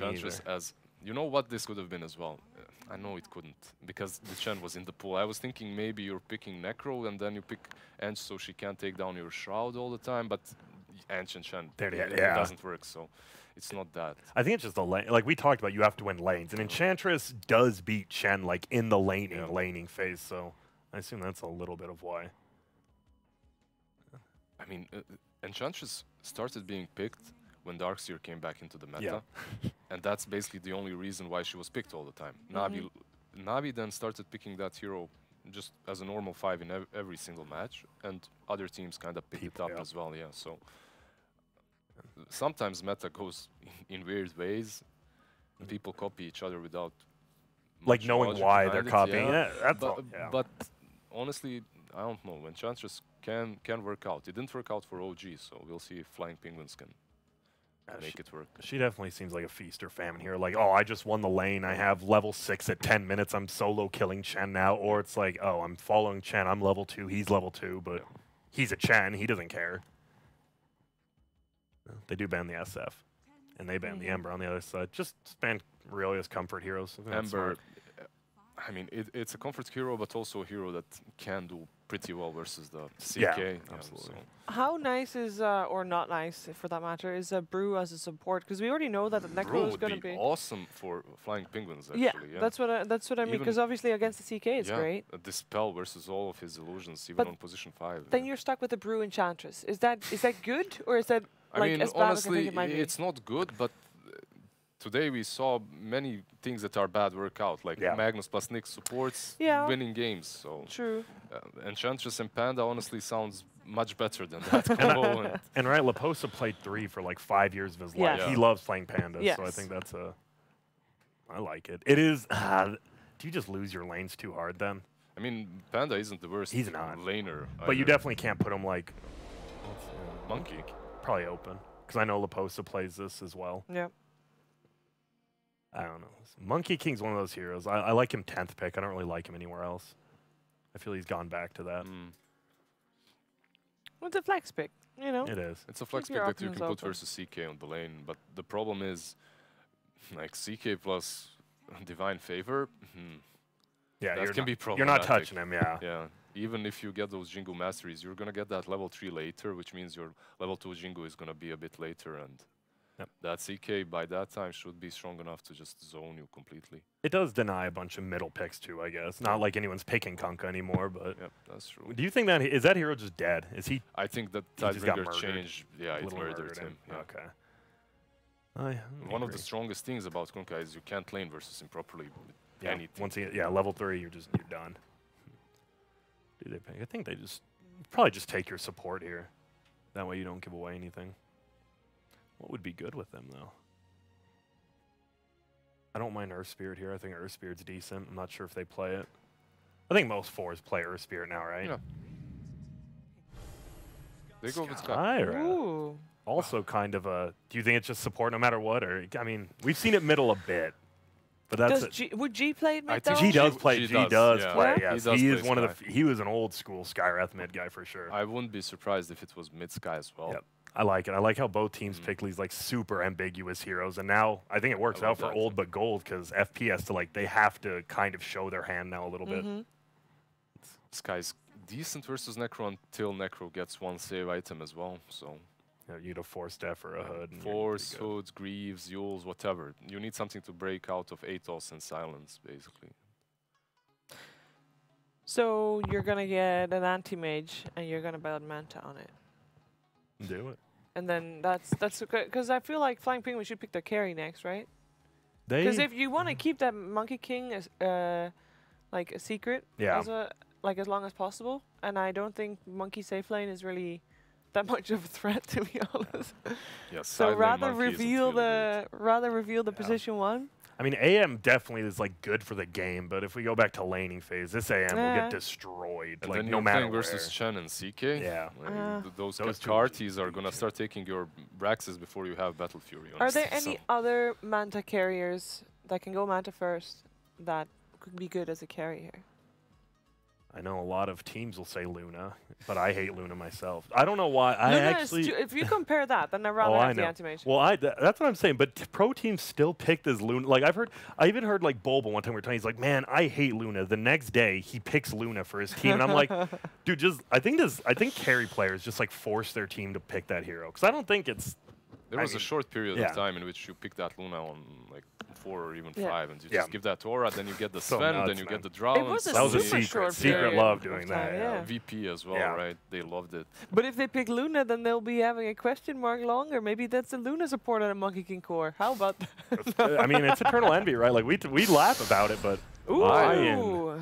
Enchantress as... You know what this could have been as well? I know it couldn't, because the Chen was in the pool. I was thinking maybe you're picking Necro and then you pick Ench so she can't take down your Shroud all the time, but Ench and Chen, it doesn't work, so it's not that. I think it's just the lane. Like we talked about, you have to win lanes, and Enchantress does beat Chen like in the laning phase, so I assume that's a little bit of why. I mean, Enchantress started being picked when Darkseer came back into the meta, and that's basically the only reason why she was picked all the time. Navi then started picking that hero just as a normal 5 in every single match, and other teams kind of picked it up as well, so sometimes meta goes in weird ways, and people copy each other without like knowing why they're copying it. But honestly, I don't know. Enchantress can work out. It didn't work out for OG, so we'll see if Flying Penguins can make it work. She definitely seems like a feast or famine here. Like, oh, I just won the lane. I have level 6 at 10 minutes. I'm solo killing Chen now. Or it's like, oh, I'm following Chen. I'm level 2. He's level 2, but he's a Chen. He doesn't care. They do ban the SF, and they ban the Ember on the other side. Just ban Aurelia's comfort heroes. Ember, I mean, it's a comfort hero, but also a hero that can do pretty well versus the CK. Yeah, absolutely. How nice is, or not nice for that matter, is Brew as a support? Because we already know that the Necro is going to be awesome for Flying Penguins. Actually, yeah, that's what I mean. Because obviously against the CK, it's great. Dispel versus all of his illusions, even on position 5. Then you're stuck with the Brew Enchantress. Is that good, or is that like as bad as I think it might be? It's not good, but today we saw many things that are bad work out, like Magnus plus Nick supports winning games. So true. Enchantress and Panda honestly sounds much better than that combo. And right, Leposa played 3 for like 5 years of his life. He loves playing Panda, so I think that's a... I like it. It is... do you just lose your lanes too hard then? I mean, Panda isn't the worst laner. But you definitely can't put him like... Monkey. Probably open, because I know Leposa plays this as well. Yeah. I don't know. Monkey King's one of those heroes. I like him 10th pick. I don't really like him anywhere else. I feel he's gone back to that. Well, it's a flex pick, you know? It is. It's a flex pick that you can put versus CK on the lane, but the problem is, like, CK plus Divine Favor, yeah, that can be problematic. You're not touching him, Yeah. Even if you get those Jingu masteries, you're going to get that level 3 later, which means your level 2 Jingu is going to be a bit later, and that CK by that time should be strong enough to just zone you completely. It does deny a bunch of middle picks too, I guess. Not like anyone's picking Kunkka anymore, but... Yep, that's true. Do you think that... Is that hero just dead? Is he... I think that Tidebringer changed... Yeah, it murdered him. Okay. One of the strongest things about Kunkka is you can't lane versus him properly with anything. Once he... level 3, you're done. Do they pick? I think they just... Probably just take your support here. That way you don't give away anything. What would be good with them, though? I don't mind Earth Spirit here. I think Earth Spirit's decent. I'm not sure if they play it. I think most 4s play Earth Spirit now, right? Yeah. They go with Sky. Ooh. Also kind of a... Do you think it's just support no matter what? Or I mean, we've seen it middle a bit. But that's would G play it mid, though? G does play. G does play. Yes, he is one of the... He was an old school Skywrath mid guy for sure. I wouldn't be surprised if it was mid Sky as well. Yep. I like it. I like how both teams pick these like super ambiguous heroes, and now I think it works out for old but gold because FP has to they have to kind of show their hand now a little bit. Sky's decent versus Necro until Necro gets one save item as well. So you need a Force Def or a Hood. Force, Hoods, Greaves, Yules, whatever. You need something to break out of Atos and Silence, basically. So you're gonna get an anti-mage, and you're gonna build Manta on it. Do it. And then that's okay, because I feel like Flying Penguin should pick their carry next, right? Because if you want to keep that Monkey King as like a secret, as long as possible, and I don't think Monkey safe lane is really that much of a threat, to be honest. Yes. So rather reveal the position 1. I mean, AM definitely is like good for the game, but if we go back to laning phase, this AM will get destroyed. And like then no matter where. Versus Chen and CK. Yeah. Those Karties are gonna start taking your Braxes before you have Battle Fury. Honestly. Are there any other Manta carriers that can go Manta first that could be good as a carry here? I know a lot of teams will say Luna, but I hate Luna myself. I don't know why. If you compare that, then I'd rather have the animation. Well, that's what I'm saying. But pro teams still picked as Luna. Like I even heard like Bulba one time we were talking. He's like, man, I hate Luna. The next day he picks Luna for his team, and I'm like, dude, I think carry players just like force their team to pick that hero because I don't think it's. There was a short period of time in which you pick that Luna on like 4 or even 5, and you just give that to Aura, then you get the Sven, then you get the Drow. That was a secret love doing that. Yeah. VP as well, right? They loved it. But if they pick Luna, then they'll be having a question mark longer. Maybe that's a Luna support at a Monkey King core. How about that? I mean, it's eternal envy, right? Like we laugh about it, but Ooh. All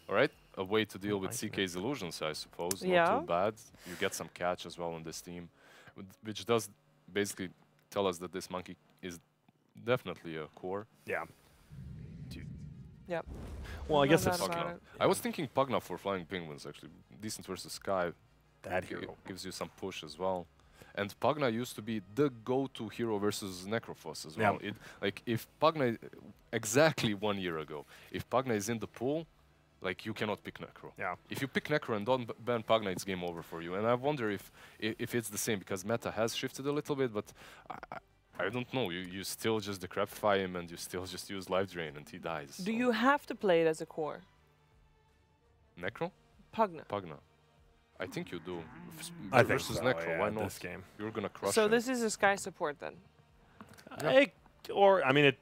right, a way to deal with CK's illusions, I suppose. Not too bad. You get some catch as well on this team, which does basically tell us that this monkey is definitely a core. Yeah. Yep. Well, I guess it's Pugna. I was thinking Pugna for Flying Penguins, actually. Decent versus Sky. That hero gives you some push as well. And Pugna used to be the go-to hero versus Necrophos as well. Like, if Pugna, exactly 1 year ago, if Pugna is in the pool, like, you cannot pick Necro. Yeah. If you pick Necro and don't ban Pugna, it's game over for you. And I wonder if it's the same, because meta has shifted a little bit, but I don't know. You still just decrepify him, and you still just use Life Drain, and he dies. Do you have to play it as a core? Necro? Pugna. Pugna. I think you do. I think versus Necro, why not? This game. You're gonna crush So him. this is a Sky support then? I mean,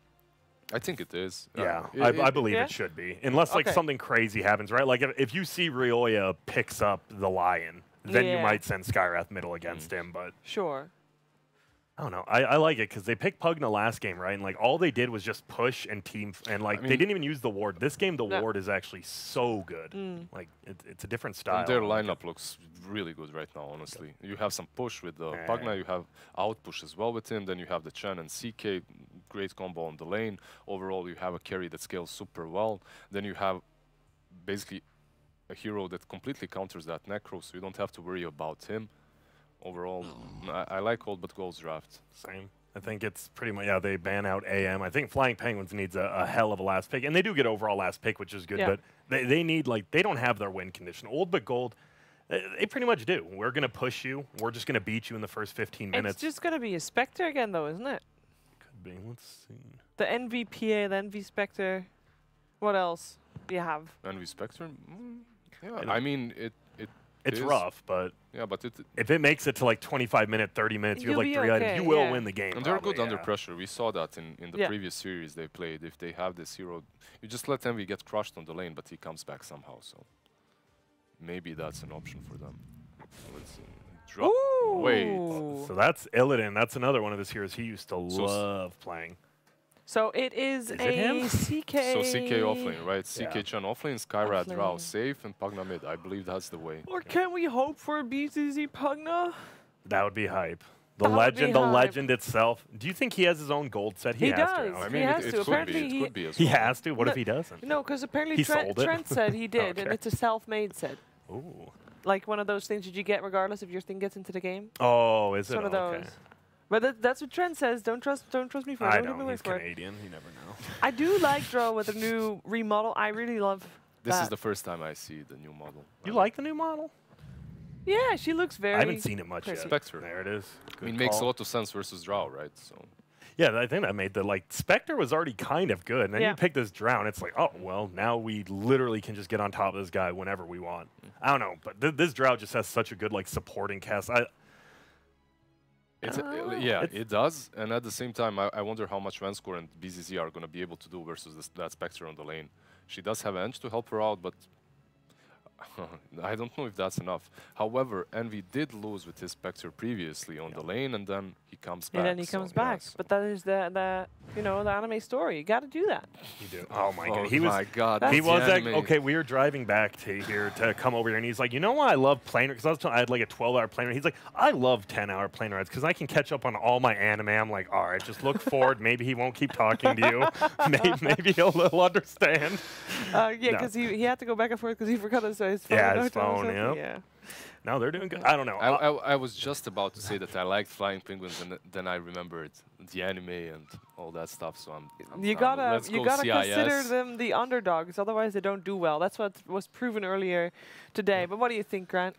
I think it is. Yeah, I believe it should be. Unless like something crazy happens, right? Like if you see Rioya picks up the Lion, then you might send Skywrath middle against him, but... Sure. I don't know. I like it because they picked Pugna last game, right? And like all they did was just push and team, and like they didn't even use the ward. This game, the ward is actually so good. Like it's a different style. And their lineup looks really good right now, honestly. You have some push with the Pugna, you have out push as well with him. Then you have the Chen and CK, great combo on the lane. Overall, you have a carry that scales super well. Then you have basically a hero that completely counters that Necro, so you don't have to worry about him. Overall, I like Old But Gold's draft. Same. I think it's pretty much, they ban out AM. I think Flying Penguins needs a hell of a last pick. And they do get overall last pick, which is good, but they need, like, they don't have their win condition. Old But Gold, they pretty much do. We're going to push you. We're just going to beat you in the first 15 minutes. It's just going to be a Spectre again, though, isn't it? Could be. Let's see. The NVPA, the NV Spectre. What else do you have? NV Spectre? Yeah, I mean, it's rough, but if it makes it to like 25 minutes, 30 minutes, you have like 3 items, you will win the game. And they're good under pressure. We saw that in the previous series they played. If they have this hero, you just let Envy get crushed on the lane, but he comes back somehow. So maybe that's an option for them. Let's drop. Wait. So that's Illidan. That's another one of his heroes he used to love playing. So it is a CK. So CK offlane, right? CK Chen offlane, Skywrath Drow safe, and Pugna mid. I believe that's the way. Or can we hope for a BZZ Pugna? That would be hype. The legend itself. Do you think he has his own gold set? He does. To. I mean, it could be as well. He has to. What if he doesn't? No, because apparently Trent said he did, and it's a self-made set. Ooh. Like one of those things that you get regardless if your thing gets into the game. Oh, is it? One of those. But that's what Trent says. Don't trust me for it. I know. He's Canadian. You never know. I do like Drow with the new remodel. I really love This is the first time I see the new model. You like the new model? Yeah, she looks very... I haven't seen it much yet. Spectre. There it is. I mean, makes a lot of sense versus Drow, right? So. Yeah, I think that made the, like, Spectre was already kind of good. And then you pick this Drow, and it's like, oh, well, now we literally can just get on top of this guy whenever we want. I don't know, but this Drow just has such a good, like, supporting cast. It does. And at the same time, I wonder how much Vanscore and BZZ are going to be able to do versus that Spectre on the lane. She does have Eng to help her out, but I don't know if that's enough. However, Envy did lose with his Spectre previously on the lane, and then he comes back. And then he comes back. But that is the anime story. You got to do that. You do. Oh my god. My god. He was like, okay, we were driving back to here to come over here, and he's like, you know why I love plane rides? Because I had like a 12-hour plane ride. He's like, I love 10-hour plane rides because I can catch up on all my anime. I'm like, all right, just look forward. Maybe he won't keep talking to you. Maybe he'll understand. Yeah, because he had to go back and forth because he forgot his phone. Yeah, his phone, yeah. No, they're doing good. I don't know. I was just about to say that I liked Flying Penguins, and then I remembered the anime and all that stuff. So you gotta consider them the underdogs, otherwise they don't do well. That's what was proven earlier today. But what do you think, Grant?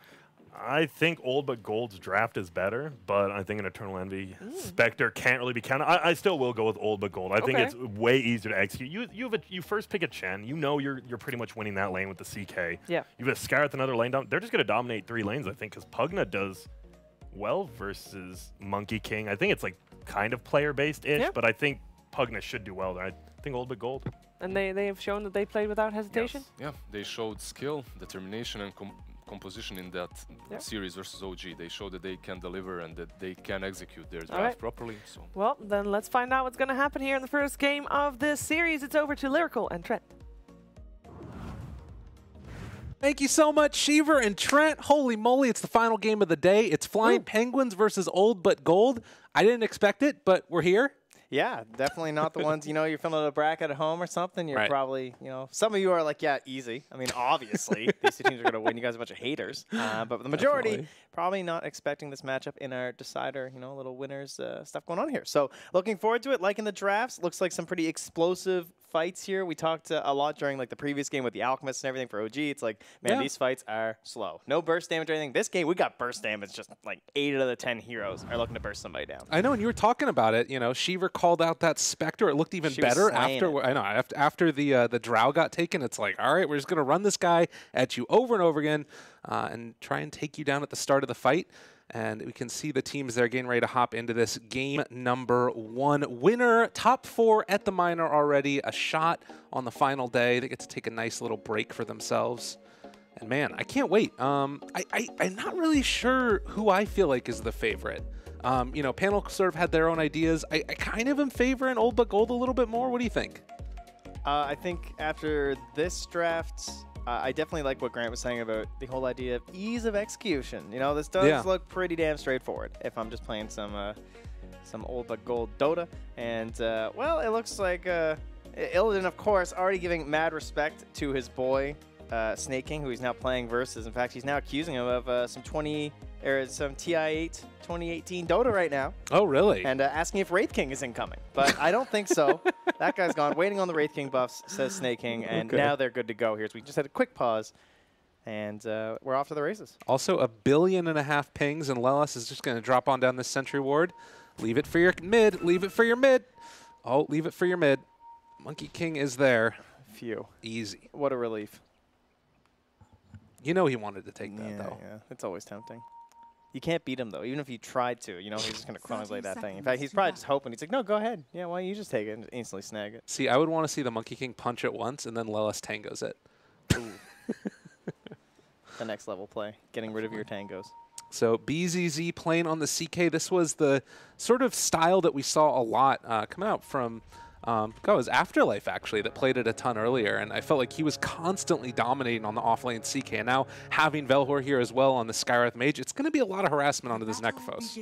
I think Old But Gold's draft is better, but I think an Eternal Envy Spectre can't really be counted. I still will go with Old But Gold. I think it's way easier to execute. You first pick a Chen. You know you're pretty much winning that lane with the CK. Yeah. You have a Scarith another lane down. They're just going to dominate 3 lanes, I think, because Pugna does well versus Monkey King. I think it's like kind of player-based-ish, but I think Pugna should do well. I think Old But Gold. And they have shown that they played without hesitation? Yes. Yeah, they showed skill, determination, and composition in that series versus OG. They show that they can deliver and that they can execute their draft properly. So. Well, then let's find out what's going to happen here in the first game of this series. It's over to Lyrical and Trent. Thank you so much, Shiver and Trent. Holy moly, it's the final game of the day. It's Flying Penguins versus Old But Gold. I didn't expect it, but we're here. Yeah, definitely not the ones, you're filling out a bracket at home or something. You're probably, some of you are like, yeah, easy. I mean, obviously, these 2 teams are going to win. You guys are a bunch of haters. But the majority, probably not expecting this matchup in our decider, little winners stuff going on here. So looking forward to it. Liking the drafts. Looks like some pretty explosive fights here. We talked a lot during like the previous game with the Alchemist and everything for OG. It's like, man, these fights are slow. No burst damage or anything. This game, we got burst damage. Just like 8 out of the 10 heroes are looking to burst somebody down. I know, and you were talking about it. Shiver called out that Spectre. It looked even better after. I know after the Drow got taken. It's like, all right, we're just gonna run this guy at you over and over again, and try and take you down at the start of the fight. And we can see the teams there getting ready to hop into this game number 1. Winner, top 4 at the minor already. A shot on the final day. They get to take a nice little break for themselves. And man, I can't wait. I'm not really sure who I feel like is the favorite. Panel sort of had their own ideas. I kind of am favoring Old But Gold a little bit more. What do you think? I think after this draft, I definitely like what Grant was saying about the whole idea of ease of execution. This does look pretty damn straightforward if I'm just playing some Old But Gold Dota. And, well, it looks like Illidan, of course, already giving mad respect to his boy, Snake King, who he's now playing versus. In fact, he's now accusing him of some TI8 2018 Dota right now. Oh, really? And asking if Wraith King is incoming. But I don't think so. That guy's gone. Waiting on the Wraith King buffs, says Snake King. And now they're good to go here. So we just had a quick pause. And we're off to the races. Also, 1.5 billion pings. And Lelis is just going to drop on down this Sentry Ward. Leave it for your mid. Leave it for your mid. Oh, leave it for your mid. Monkey King is there. Phew. Easy. What a relief. He wanted to take that, though. Yeah, it's always tempting. You can't beat him, though. Even if you tried to, he's just going to chronoblade that thing. In fact, he's probably just hoping. He's like, no, go ahead. Yeah, why don't you just take it and instantly snag it? See, I would want to see the Monkey King punch it once, and then Lelis tangos it. Ooh. The next level play, getting rid of your tangos. So BZZ playing on the CK. This was the sort of style that we saw a lot coming out from it was Afterlife, actually, that played it a ton earlier, and I felt like he was constantly dominating on the offlane CK. And now having Velhor here as well on the Skywrath Mage, it's going to be a lot of harassment onto this Necrophos.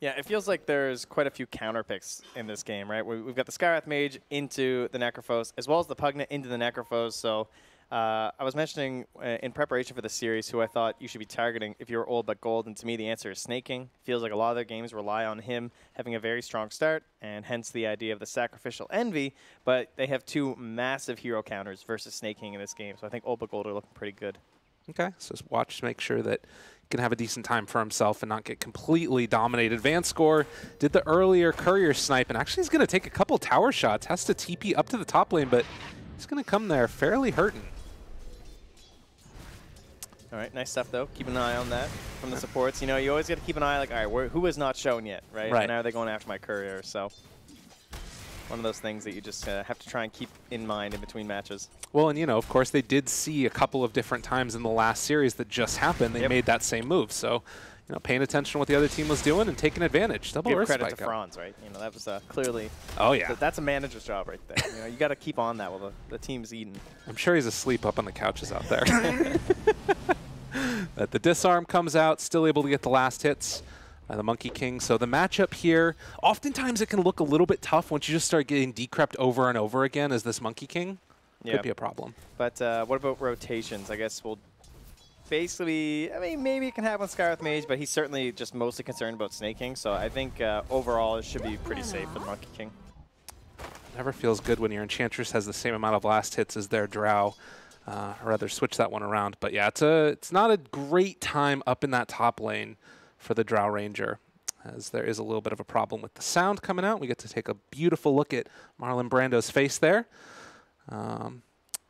Yeah, it feels like there's quite a few counter picks in this game, right? We've got the Skywrath Mage into the Necrophos, as well as the Pugna into the Necrophos, so I was mentioning in preparation for the series who I thought you should be targeting if you're Old But Gold, and to me the answer is Snake King. Feels like a lot of their games rely on him having a very strong start, and hence the idea of the Sacrificial Envy, but they have 2 massive hero counters versus Snake King in this game, so I think Old But Gold are looking pretty good. Okay, so just watch to make sure that he can have a decent time for himself and not get completely dominated. Vanscore did the earlier courier snipe, and actually he's going to take a couple tower shots, has to TP up to the top lane, but he's going to come there fairly hurting. All right, nice stuff, though. Keep an eye on that from the supports. You always got to keep an eye, like, all right, who is not shown yet, right? And now they're going after my courier, so one of those things that you just have to try and keep in mind in between matches. Well, and, of course, they did see a couple of different times in the last series that just happened. They made that same move, so, paying attention to what the other team was doing and taking advantage. Double Give credit to Franz, right? That was clearly... Oh, yeah. That's a manager's job right there. You got to keep on that while the team's eating. I'm sure he's asleep up on the couches out there. But the disarm comes out, still able to get the last hits by the Monkey King. So the matchup here, oftentimes it can look a little bit tough once you just start getting decrept over and over again as this Monkey King. Could be a problem. But what about rotations? I guess we'll basically, I mean, maybe it can happen with Skywrath Mage, but he's certainly just mostly concerned about snaking. So I think overall it should be pretty safe for the Monkey King. Never feels good when your Enchantress has the same amount of last hits as their Drow. Or rather, switch that one around. But yeah, it's not a great time up in that top lane for the Drow Ranger, as there is a little bit of a problem with the sound coming out. We get to take a beautiful look at Marlon Brando's face there.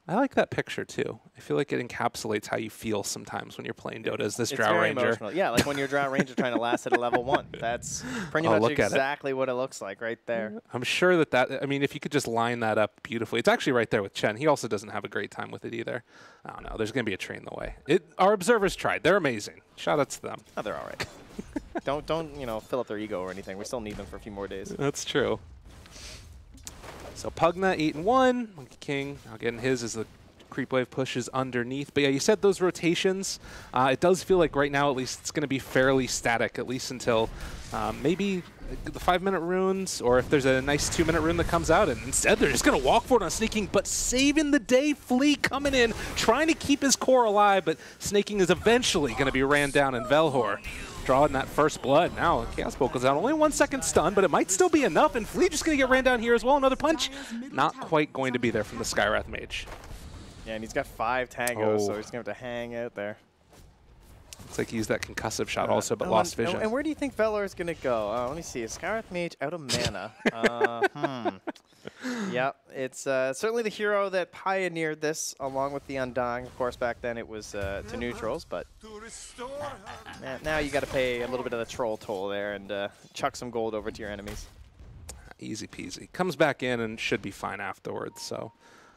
I like that picture too. I feel like it encapsulates how you feel sometimes when you're playing Dota as this Drow Ranger. Emotional. Yeah, like when you're Drow Ranger trying to last at a level 1. That's pretty much exactly what it looks like right there. I'm sure that, I mean, if you could just line that up beautifully. It's actually right there with Chen. He also doesn't have a great time with it either. I don't know. There's going to be a tree in the way. Our observers tried. They're amazing. Shout outs to them. Oh, they're all right. don't you know, fill up their ego or anything. We still need them for a few more days. That's true. So Pugna 8-1. Monkey King now getting his as the creep wave pushes underneath. But yeah, you said those rotations. It does feel like right now, at least, it's going to be fairly static, at least until maybe the 5-minute runes, or if there's a nice 2-minute rune that comes out. And instead, they're just going to walk for it on Snaking, but saving the day. Flea coming in, trying to keep his core alive, but Snaking is eventually going to be ran down, and Velhor drawing that first blood. Now, Chaos Bolt goes out. Only 1 second stun, but it might still be enough, and Flea just going to get ran down here as well. Another punch. Not quite going to be there from the Skywrath Mage. Yeah, and he's got 5 tangos, so he's going to have to hang out there. Looks like he used that concussive shot also, but lost vision. And where do you think Velor is going to go? Let me see. Is Skywrath Mage out of mana? Yep, it's certainly the hero that pioneered this, along with the Undying. Of course, back then it was to neutrals, but now you got to pay a little bit of the troll toll there and chuck some gold over to your enemies. Easy peasy. Comes back in and should be fine afterwards, so...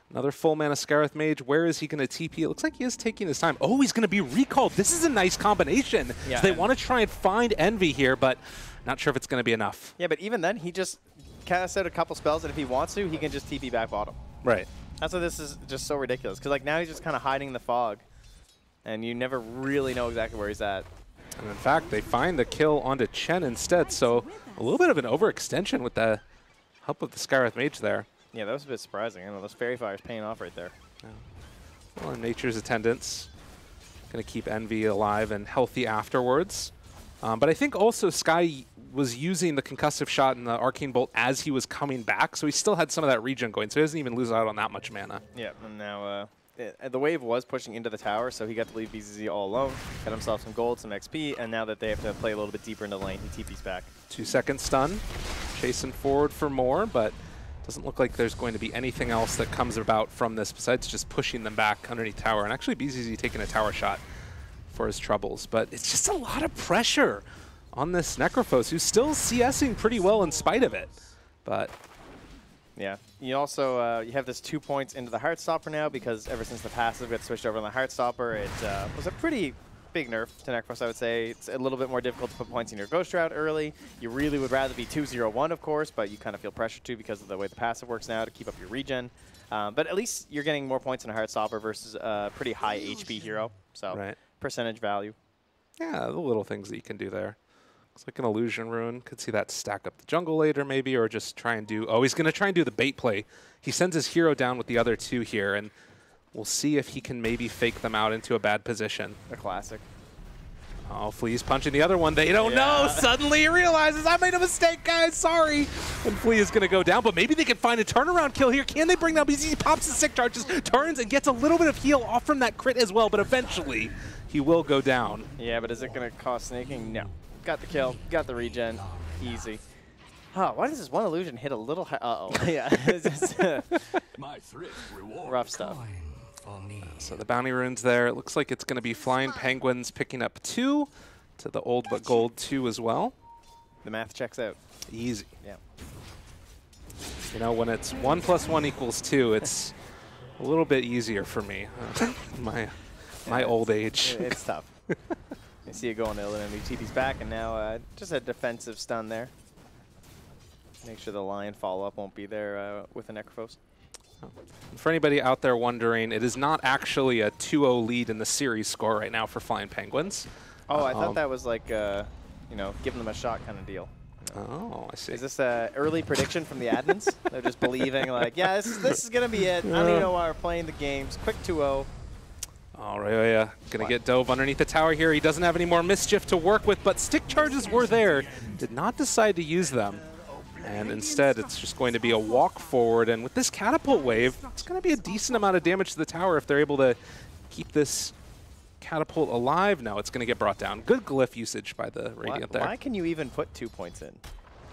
Another full mana Skywrath Mage. Where is he going to TP? It looks like he is taking his time. Oh, he's going to be recalled. This is a nice combination. Yeah, so they want to try and find Envy here, but not sure if it's going to be enough. Yeah, but even then, he just casts out a couple spells, and if he wants to, he can just TP back bottom. Right. That's why this is just so ridiculous, because like now he's just kind of hiding in the fog, and you never really know exactly where he's at. And in fact, they find the kill onto Chen instead, so a little bit of an overextension with the help of the Skywrath Mage there. Yeah, that was a bit surprising. I know those Fairy Fires paying off right there. Yeah. Well, in Nature's attendance, going to keep Envy alive and healthy afterwards. But I think also Sky was using the concussive shot and the Arcane Bolt as he was coming back, so he still had some of that regen going, so he doesn't even lose out on that much mana. Yeah, and now the wave was pushing into the tower, so he got to leave BZZ all alone, got himself some gold, some XP, and now that they have to play a little bit deeper into the lane, he TP's back. 2-second stun, chasing forward for more, but doesn't look like there's going to be anything else that comes about from this besides just pushing them back underneath tower. And actually BZZ taking a tower shot for his troubles. But it's just a lot of pressure on this Necrophos, who's still CSing pretty well in spite of it. But yeah, you also you have this 2 points into the Heartstopper now, because ever since the passive got switched over on the Heartstopper, it was a pretty big nerf to Necrophos, I would say. It's a little bit more difficult to put points in your Ghost Route early. You really would rather be 2-0-1, of course, but you kind of feel pressure too because of the way the passive works now to keep up your regen. But at least you're getting more points in a Heartstopper versus a pretty high HP hero. So percentage value. Yeah, the little things that you can do there. Looks like an Illusion Rune. Could see that stack up the jungle later maybe, or just try and do... Oh, he's going to try and do the bait play. He sends his hero down with the other 2 here, and we'll see if he can maybe fake them out into a bad position. A classic. Oh, Flea's punching the other one. They don't know. Suddenly he realizes, I made a mistake, guys. Sorry. And Flea is going to go down, but maybe they can find a turnaround kill here. Can they bring down BZZ? He pops the sick charges, turns, and gets a little bit of heal off from that crit as well, but eventually he will go down. Yeah, but is it going to cost snaking? No. Got the kill. Got the regen. Easy. Oh, why does this one illusion hit a little high? Uh-oh. Yeah. Rough stuff. So the bounty runes there. It looks like it's going to be Flying Penguins picking up 2 to the old but gold 2 as well. The math checks out. Easy. Yeah. You know, when it's 1 + 1 = 2, it's a little bit easier for me. My old age. It's tough. You see it going ill, and he TP's back, and now just a defensive stun there. Make sure the Lion follow-up won't be there with the Necrophos. For anybody out there wondering, it is not actually a 2-0 lead in the series score right now for Flying Penguins. Oh, I thought that was like, you know, giving them a shot kind of deal. Oh, I see. Is this an early prediction from the admins? They're just believing, like, yeah, this is going to be it. I don't even know why we're playing the games. Quick 2-0. Oh, Ryoya gonna get dove underneath the tower here. He doesn't have any more mischief to work with, but stick charges were there. Did not decide to use them. And instead, it's just going to be a walk forward. And with this catapult wave, it's going to be a decent amount of damage to the tower if they're able to keep this catapult alive. No, it's going to get brought down. Good glyph usage by the Radiant there. Why can you even put 2 points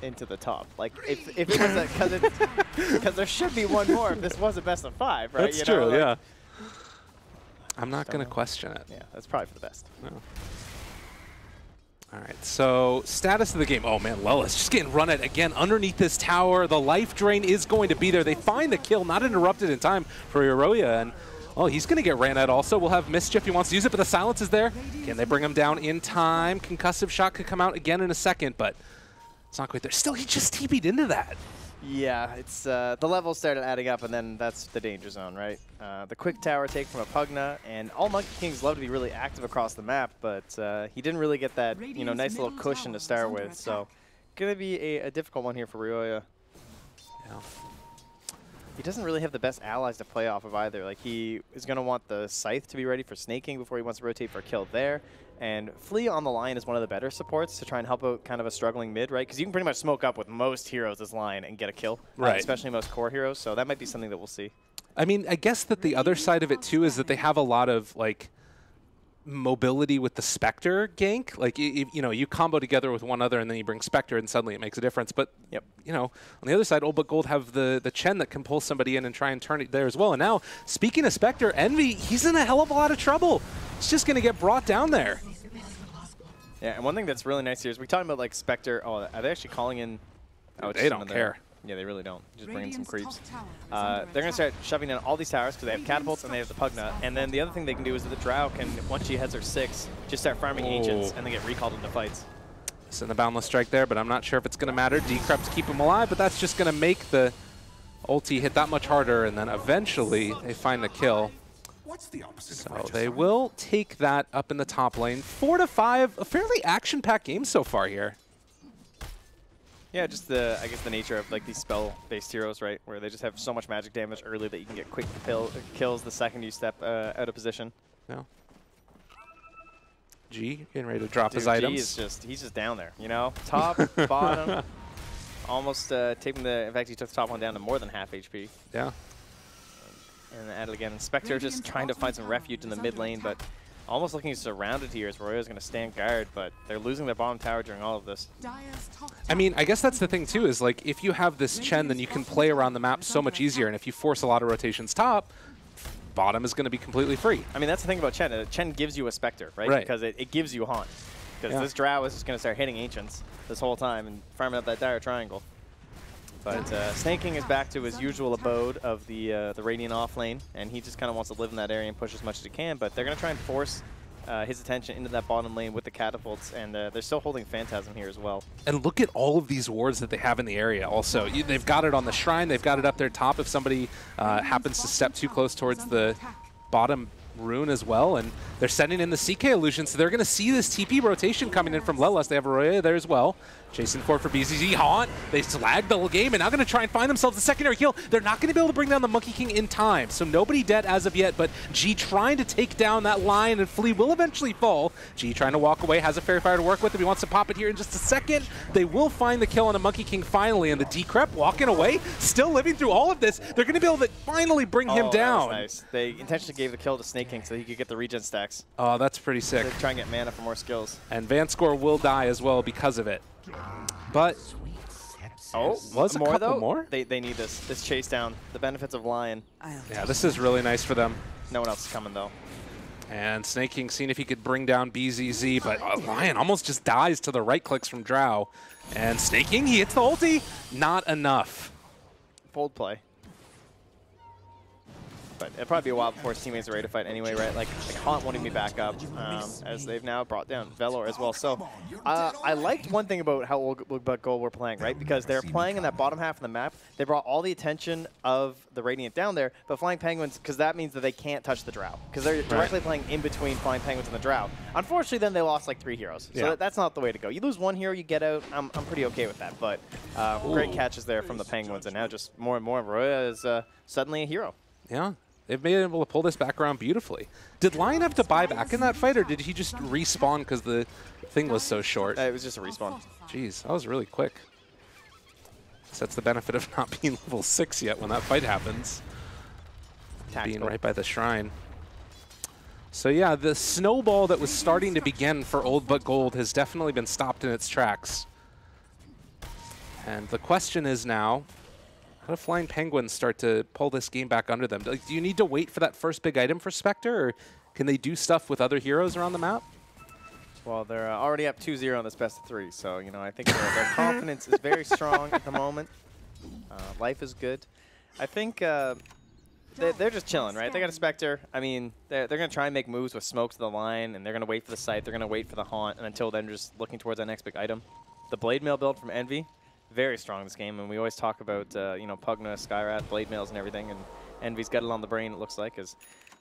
into the top? Like, if it was because there should be one more if this was a best of 5, right? That's true, like, yeah. I'm not going to question it. Yeah, that's probably for the best. No. All right, so status of the game. Oh, man, Lelis just getting run at again underneath this tower. The life drain is going to be there. They find the kill, not interrupted in time for Ryoya, and oh, he's going to get ran at also. We'll have Mischief. He wants to use it, but the silence is there. Can they bring him down in time? Concussive shot could come out again in a second, but it's not quite there. Still, he just TP'd into that. Yeah, it's the levels started adding up, and then that's the danger zone, right? The quick tower take from a Pugna, and all Monkey Kings love to be really active across the map, but he didn't really get that nice little cushion to start with. So, gonna be a difficult one here for Ryoya. Yeah. He doesn't really have the best allies to play off of either. Like, he is gonna want the Scythe to be ready for snaking before he wants to rotate for a kill there. And Flea on the line is one of the better supports to try and help out kind of a struggling mid, right? Because you can pretty much smoke up with most heroes this line and get a kill, right? Especially most core heroes. So that might be something that we'll see. I mean, I guess that the other side of it too is that they have a lot of like mobility with the Spectre gank. Like you combo together with one other and then you bring Spectre and suddenly it makes a difference. But on the other side, Old But Gold have the Chen that can pull somebody in and try and turn it there as well. And now, speaking of Spectre, Envy, he's in a hell of a lot of trouble. He's just going to get brought down there. Yeah, and one thing that's really nice here is we're talking about like Spectre. Oh, are they actually calling in? Oh, they don't care. Yeah, they really don't. Just bring in some creeps. They're going to start shoving down all these towers because they have catapults and they have the Pugna. And then the other thing they can do is that the Drow can, once she has her 6, just start farming Ancients and then get recalled into fights. Send the Boundless Strike there, but I'm not sure if it's going to matter. Decrep to keep him alive, but that's just going to make the ulti hit that much harder, and then eventually they find the kill. So they will take that up in the top lane. 4-5, a fairly action-packed game so far here. Yeah, just I guess the nature of like these spell-based heroes, right? Where they just have so much magic damage early that you can get quick kills the second you step out of position. Yeah. G getting ready to drop his items. G is he's just down there, top, bottom, almost taking in fact, he took the top one down to more than half HP. Yeah. And add it again. And Spectre just trying to find some refuge in the mid lane, but almost looking surrounded here as Ryoya's going to stand guard, but they're losing their bottom tower during all of this. I mean, I guess that's the thing too, is like if you have this Chen, then you can play around the map so much easier, and if you force a lot of rotations top, bottom is going to be completely free. I mean, that's the thing about Chen. Chen gives you a Spectre, right? Because it gives you a haunt. Because this Drow is just going to start hitting Ancients this whole time and farming up that dire triangle. But Snaking is back to his usual abode of the Radiant off lane, and he just kind of wants to live in that area and push as much as he can. But they're going to try and force his attention into that bottom lane with the catapults, and they're still holding Phantasm here as well. And look at all of these wards that they have in the area also. They've got it on the shrine, they've got it up there top if somebody happens to step too close towards the bottom rune as well, and they're sending in the CK illusion, so they're going to see this TP rotation coming in from Lelis. They have Ryoya there as well. Chasing forward for BZZ. Haunt, they slag the whole game and now going to try and find themselves a secondary kill. They're not going to be able to bring down the Monkey King in time, so nobody dead as of yet, but G trying to take down that line, and Flea will eventually fall. G trying to walk away, has a Fairy Fire to work with if he wants to pop it here in just a second. They will find the kill on a Monkey King finally, and the Decrep walking away, still living through all of this. They're going to be able to finally bring him down. That was nice. They intentionally gave the kill to Snake King so he could get the regen stacks. Oh, that's pretty sick. They're trying to get mana for more skills. And Vanscore will die as well because of it. But was a couple more? They need this chase down. The benefits of Lion. Yeah, this is really nice for them. No one else is coming though. And Snake King seeing if he could bring down BZZ, but Lion almost just dies to the right clicks from Drow. And Snake King, he hits the ulti. Not enough. Bold play. But it'll probably be a while before his teammates are ready to fight anyway, right? Like Haunt won't even be back up, as they've now brought down Velor as well. So I liked one thing about how Old But Gold were playing, right? Because they're playing in that bottom half of the map. They brought all the attention of the Radiant down there, but Flying Penguins, because that means that they can't touch the Drow. Because they're directly playing in between Flying Penguins and the Drow. Unfortunately, then they lost like 3 heroes. So that's not the way to go. You lose 1 hero, you get out. I'm pretty okay with that. But great catches there from the Penguins, and now just more and more Ryoya is suddenly a hero. Yeah. They've been able to pull this back around beautifully. Did Lion have to buy back in that fight, or did he just respawn because the thing was so short? It was just a respawn. Jeez, that was really quick. So that's the benefit of not being level 6 yet when that fight happens. Tactical. Being right by the shrine. So yeah, the snowball that was starting to begin for Old But Gold has definitely been stopped in its tracks. And the question is now, how do Flying Penguins start to pull this game back under them? Like, do you need to wait for that first big item for Spectre, or can they do stuff with other heroes around the map? Well, they're already up 2-0 on this best of 3, so, you know, I think their confidence is very strong at the moment. Life is good. I think they're just chilling, right? They got a Spectre. I mean, they're going to try and make moves with smoke to the line, and they're going to wait for the site. They're going to wait for the haunt, and until then, just looking towards that next big item. The Blade Mail build from Envy, very strong in this game, and we always talk about, you know, Pugna, Skyrath, Blade Mails, and everything, and Envy's got it on the brain, it looks like, as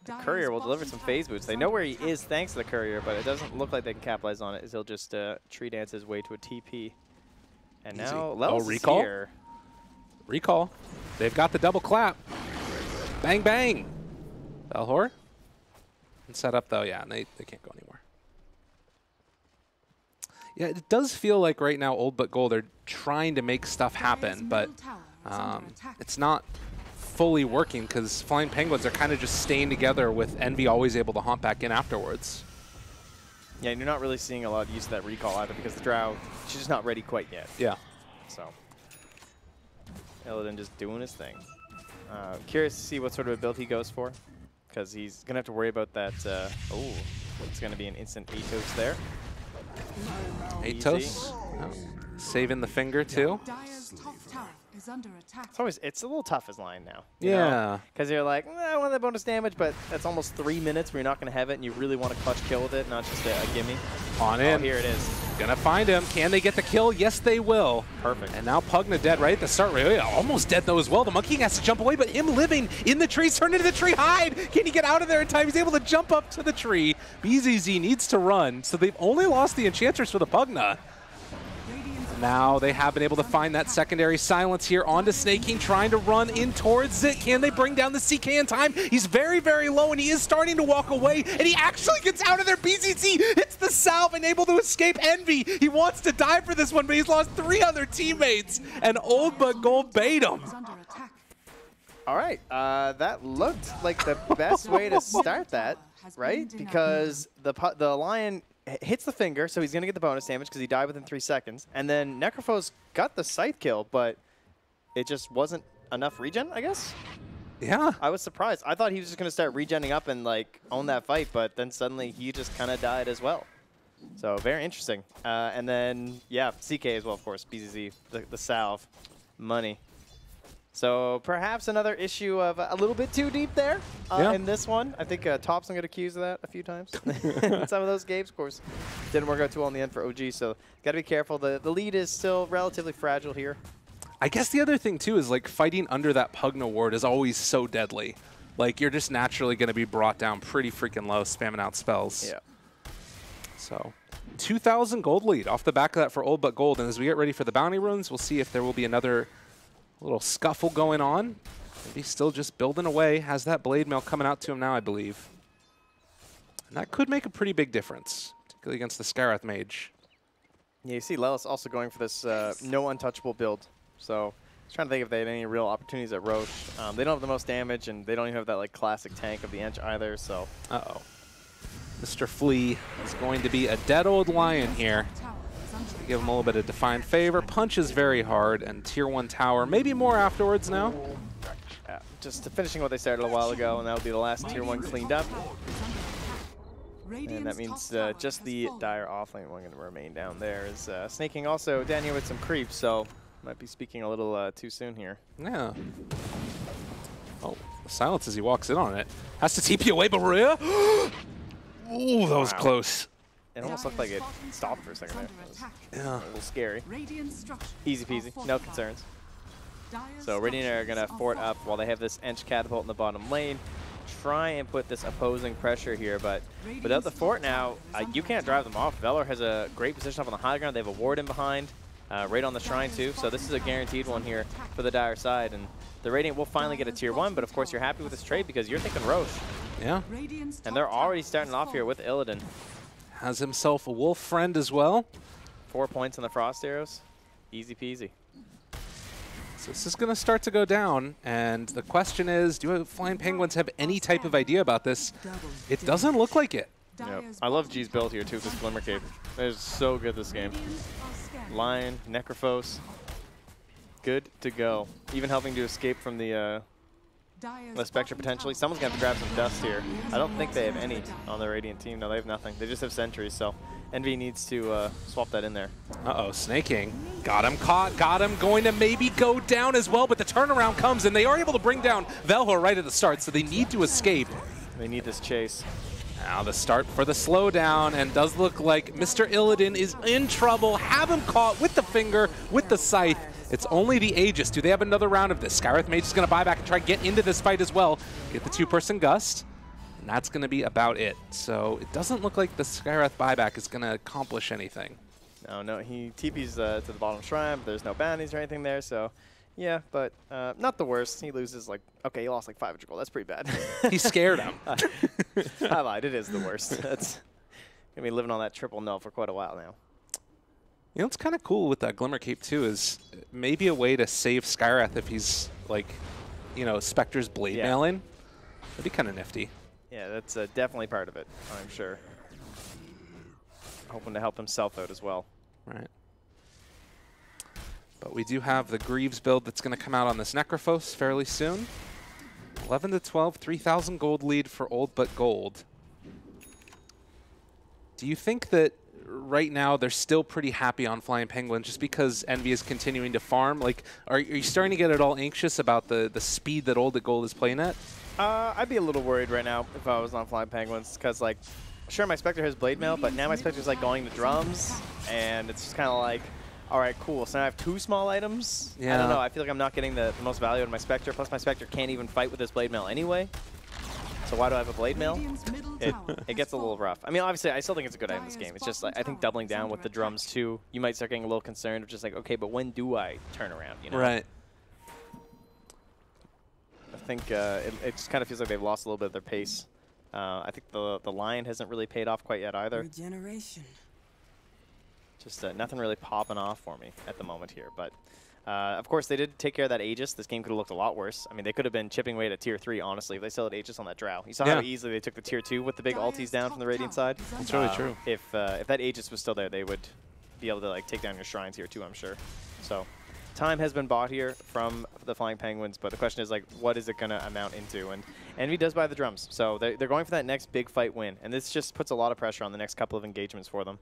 the Courier will deliver some phase boots. They know where he is thanks to the Courier, but it doesn't look like they can capitalize on it, as he'll just tree dance his way to a TP. And easy. now Lels recall? here. Recall. They've got the double clap. Bang, bang. Belhor. And set up, though, yeah, and they can't go anymore. Yeah, it does feel like right now Old But Gold are trying to make stuff happen, but it's not fully working because Flying Penguins are kind of just staying together with Envy always able to haunt back in afterwards. Yeah, and you're not really seeing a lot of use of that recall either because the Drow, she's just not ready quite yet. Yeah. So, Illidan just doing his thing. Curious to see what sort of a build he goes for because he's going to have to worry about that. Oh, it's going to be an instant Atos there. Atos. Oh. Saving the finger, too. It's a little tough as line now. Yeah. Because you're like, I want that bonus damage, but that's almost 3 minutes where you're not going to have it, and you really want a clutch kill with it, not just a gimme. On in. Oh, here it is. Gonna find him. Can they get the kill? Yes, they will. Perfect. And now Pugna dead right at the start. Almost dead, though, as well. The Monkey King has to jump away, but him living in the trees turned into the tree hide. Can he get out of there in time? He's able to jump up to the tree. BZZ needs to run, so they've only lost the Enchantress for the Pugna. Now they have been able to find that secondary silence here onto Snake King, trying to run in towards it. Can they bring down the CK in time? He's very, very low, and he is starting to walk away, and he actually gets out of there. BZZ hits the salve and able to escape Envy. He wants to die for this one, but he's lost 3 other teammates, and Old But Gold bait him. All right, that looked like the best way to start that, right? Because the Lion hits the finger, so he's going to get the bonus damage because he died within 3 seconds. And then Necropho's got the scythe kill, but it just wasn't enough regen, I guess? Yeah. I was surprised. I thought he was just going to start regenning up and, like, own that fight, but then suddenly he just kind of died as well. So, very interesting. And then, yeah, CK as well, of course, BZZ, the salve, money. So perhaps another issue of a little bit too deep there in this one. I think Thompson got accused of that a few times in some of those games. Of course, didn't work out too well in the end for OG, so got to be careful. The lead is still relatively fragile here. I guess the other thing, too, is like fighting under that Pugna ward is always so deadly. Like, you're just naturally going to be brought down pretty freaking low, spamming out spells. Yeah. So 2,000 gold lead off the back of that for Old But Gold. And as we get ready for the bounty runes, we'll see if there will be another little scuffle going on. Maybe still just building away. Has that blade mail coming out to him now, I believe. And that could make a pretty big difference, particularly against the Skyrath mage. Yeah, you see Lelis also going for this no untouchable build. So I was trying to think if they had any real opportunities at Roche. They don't have the most damage, and they don't even have that like classic tank of the Ench either. So uh-oh. Mr. Flea is going to be a dead old lion here. Give him a little bit of defined favor. Punches very hard, and tier 1 tower. Maybe more afterwards now. Yeah, just finishing what they started a while ago, and that will be the last tier 1 cleaned up. And that means just the dire offlane one going to remain down there. Is Snake King also down here with some creeps, so might be speaking a little too soon here. Yeah. Oh, silence as he walks in on it. Has to TP away, but Maria. Ooh, that was close. It almost looked like it stopped for a second there. Yeah. A little scary. Easy peasy, no concerns. So Radiant are going to fort up while they have this Ench catapult in the bottom lane. Try and put this opposing pressure here, but without the fort now, you can't drive them off. Velar has a great position up on the high ground. They have a ward in behind. right on the Shrine too. So this is a guaranteed one here for the Dire side. And the Radiant will finally get a tier 1, but of course you're happy with this trade because you're thinking Roche. Yeah. And they're already starting off here with Illidan. Has himself a wolf friend as well. 4 points on the Frost Arrows. Easy peasy. So this is going to start to go down, and the question is, do Flying Penguins have any type of idea about this? It doesn't look like it. Yep. I love G's build here too, this Glimmer Cape. It is so good this game. Lion, Necrophos, good to go. Even helping to escape from the Spectre potentially. Someone's going to have to grab some dust here. I don't think they have any on the Radiant team. No, they have nothing. They just have sentries, so Envy needs to swap that in there. Uh-oh, Snaking. Got him caught, got him. Going to maybe go down as well, but the turnaround comes, and they are able to bring down Velhor right at the start, so they need to escape. They need this chase. Now the start for the slowdown, and does look like Mr. Illidan is in trouble. Have him caught with the finger, with the scythe. It's only the Aegis. Do they have another round of this? Skywrath Mage is going to buy back and try to get into this fight as well. Get the 2-person gust, and that's going to be about it. So it doesn't look like the Skywrath buyback is going to accomplish anything. No, he TP's to the bottom shrine, but there's no bounties or anything there, so yeah, but not the worst. He loses like, okay, he lost like 500 gold. That's pretty bad. He scared him. I lied. It is the worst. That's going to be living on that triple null for quite a while now. You know what's kind of cool with that Glimmer Cape too is maybe a way to save Skywrath if he's like, you know, Spectre's blade mailing. That'd be kind of nifty. Yeah, that's definitely part of it, I'm sure. Hoping to help himself out as well. Right. But we do have the Greaves build that's going to come out on this Necrophos fairly soon. 11 to 12, 3,000 gold lead for Old But Gold. Do you think that right now they're still pretty happy on Flying Penguin just because Envy is continuing to farm? Like, are you starting to get at all anxious about the speed that Old But Gold is playing at? I'd be a little worried right now if I was on Flying Penguins because, like, sure, my Spectre has Blade Mail, but now my Spectre's like going to drums, and it's just kind of like, all right, cool. So now I have 2 small items. Yeah. I don't know. I feel like I'm not getting the most value out of my Spectre. Plus, my Spectre can't even fight with this Blade Mail anyway. So why do I have a Blade Mail? It gets a little rough. I mean, obviously, I still think it's a good item in this game. It's just like I think doubling down with the drums too, you might start getting a little concerned of just like, okay, but when do I turn around? You know? Right. I think it just kind of feels like they've lost a little bit of their pace. I think the Lion hasn't really paid off quite yet either. Regeneration. Just nothing really popping off for me at the moment here. But, of course, they did take care of that Aegis. This game could have looked a lot worse. I mean, they could have been chipping away at tier 3, honestly, if they still had Aegis on that Drow. You saw how easily they took the tier 2 with the big ultis down from the Radiant side. That's really true. If that Aegis was still there, they would be able to like take down your shrines here too, I'm sure. So time has been bought here from the Flying Penguins, but the question is, like, what is it going to amount into? And Envy does buy the drums, so they're going for that next big fight win, and this just puts a lot of pressure on the next couple of engagements for them.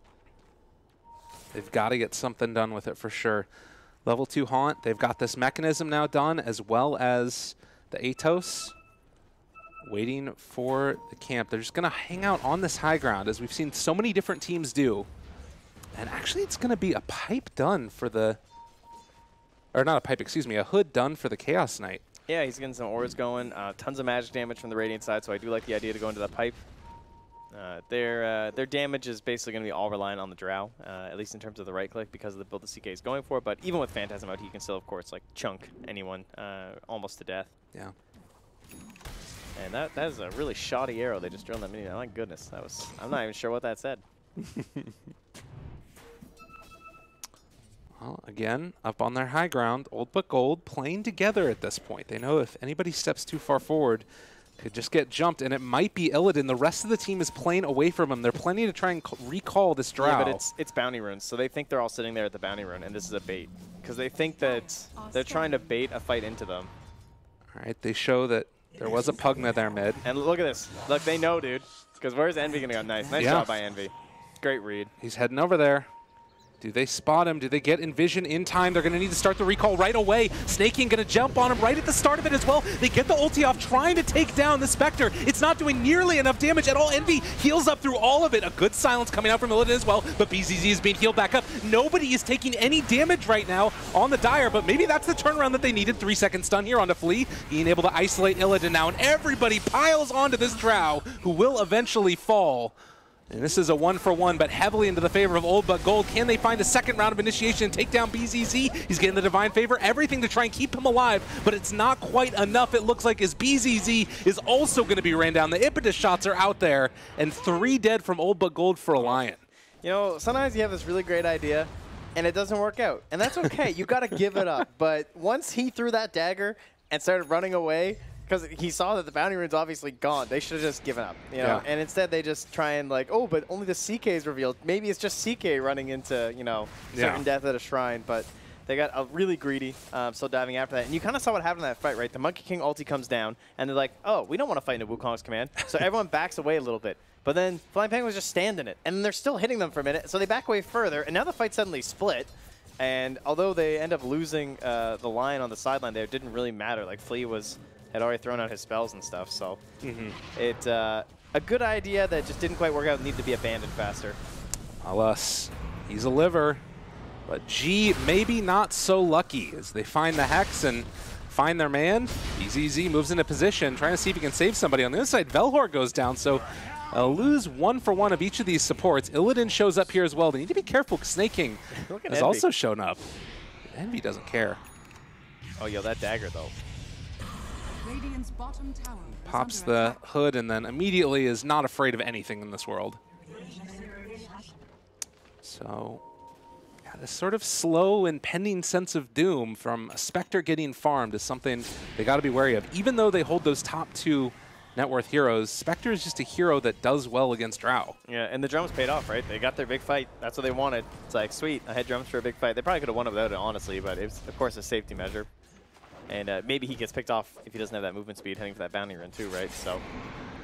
They've got to get something done with it for sure. Level 2 Haunt, they've got this mechanism now done, as well as the Atos. Waiting for the camp. They're just going to hang out on this high ground, as we've seen so many different teams do. And actually, it's going to be a pipe done for the... Or not a pipe, excuse me, a hood done for the Chaos Knight. Yeah, he's getting some auras going. Tons of magic damage from the Radiant side, so I do like the idea to go into that pipe. Their damage is basically going to be all reliant on the Drow, at least in terms of the right-click, because of the build the CK is going for. But even with Phantasm out, he can still, of course, like chunk anyone almost to death. Yeah. And that is a really shoddy arrow they just drilled that minion. My goodness, that was. I'm not even sure what that said. Well, again, up on their high ground, Old But Gold playing together at this point. They know if anybody steps too far forward, could just get jumped, and it might be Illidan. The rest of the team is playing away from him. They're planning to try and recall this Drow. Yeah, but it's bounty runes, so they think they're all sitting there at the bounty rune, and this is a bait. Because they think that they're trying to bait a fight into them. All right, they show that there was a Pugna there mid. And look at this. Look, they know, dude. Because where's Envy going to go? Nice job by Envy. Great read. He's heading over there. Do they spot him? Do they get Envision in time? They're going to need to start the recall right away. Snaking going to jump on him right at the start of it as well. They get the ulti off, trying to take down the Spectre. It's not doing nearly enough damage at all. Envy heals up through all of it. A good silence coming out from Illidan as well, but BZZ is being healed back up. Nobody is taking any damage right now on the Dire, but maybe that's the turnaround that they needed. 3-second stun here onto Flea, being able to isolate Illidan now, and everybody piles onto this Drow, who will eventually fall. And this is a 1-for-1, but heavily into the favor of Old But Gold. Can they find a second round of initiation and take down BZZ? He's getting the Divine Favor, everything to try and keep him alive, but it's not quite enough, it looks like, as BZZ is also going to be ran down. The impetus shots are out there, and 3 dead from Old But Gold for a Lion. You know, sometimes you have this really great idea, and it doesn't work out. And that's okay. You got to give it up. But once he threw that dagger and started running away, because he saw that the bounty rune's obviously gone. They should have just given up, you know. Yeah. And instead, they just try and like, oh, but only the CK is revealed. Maybe it's just CK running into, you know, certain death at a shrine. But they got really greedy, so diving after that. And you kind of saw what happened in that fight, right? The Monkey King ulti comes down, and they're like, oh, we don't want to fight into Wukong's command. So everyone backs away a little bit. But then Flying Penguin was just standing it, and they're still hitting them for a minute. So they back away further, and now the fight suddenly split. And although they end up losing the Lion on the sideline there, it didn't really matter. Like Flea had already thrown out his spells and stuff, so it a good idea that just didn't quite work out and needed to be abandoned faster. Alas, he's a liver, but G maybe not so lucky as they find the Hex and find their man. BZZ moves into position, trying to see if he can save somebody. On the other side, Velhor goes down, so lose 1-for-1 of each of these supports. Illidan shows up here as well. They need to be careful because Snake King has also shown up. Envy doesn't care. Oh, yo, that dagger, though. Pops the hood and then immediately is not afraid of anything in this world. So, yeah, this sort of slow impending sense of doom from a Spectre getting farmed is something they got to be wary of. Even though they hold those top 2 net worth heroes, Spectre is just a hero that does well against Drow. Yeah, and the drums paid off, right? They got their big fight. That's what they wanted. It's like, sweet, I had drums for a big fight. They probably could have won it without it, honestly, but it's, of course, a safety measure. And maybe he gets picked off if he doesn't have that movement speed heading for that bounty run too, right? So,